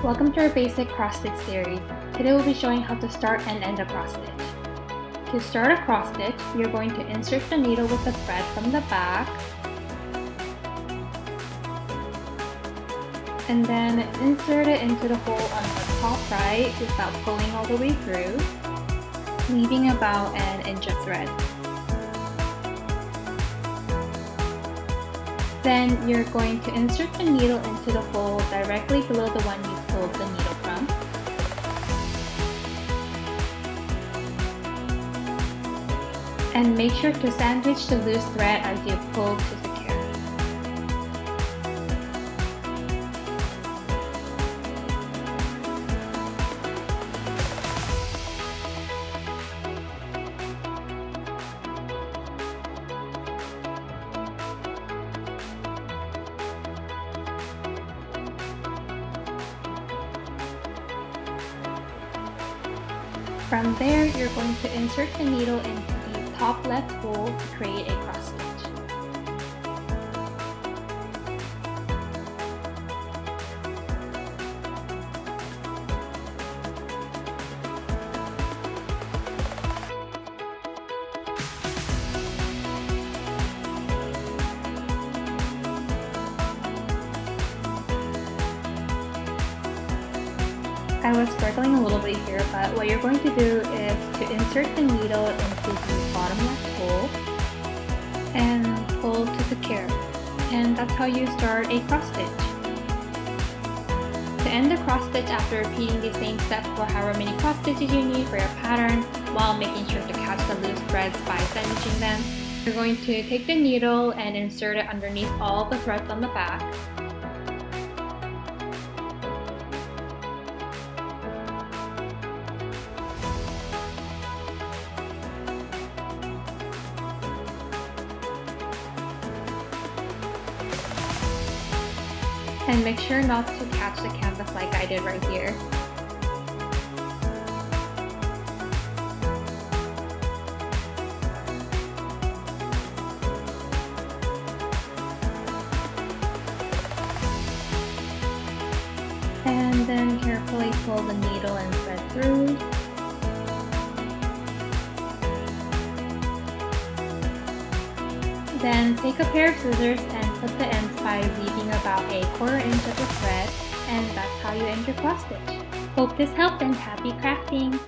Welcome to our basic cross stitch series. Today we'll be showing how to start and end a cross stitch. To start a cross stitch, you're going to insert the needle with the thread from the back and then insert it into the hole on the top right without pulling all the way through, leaving about an inch of thread. Then you're going to insert the needle into the hole directly below the one you pulled the needle from. And make sure to sandwich the loose thread as you pull to secure. From there, you're going to insert the needle into the top left hole to create a cross stitch. I was struggling a little bit here, but what you're going to do is to insert the needle into the bottom left hole and pull to secure. And that's how you start a cross stitch. To end the cross stitch after repeating the same step for however many cross stitches you need for your pattern while making sure to catch the loose threads by sandwiching them, you're going to take the needle and insert it underneath all the threads on the back. And make sure not to catch the canvas like I did right here. And then carefully pull the needle and thread through. Then take a pair of scissors and clip the ends by leaving about a 1/4 inch of the thread, and that's how you end your cross stitch. Hope this helped and happy crafting!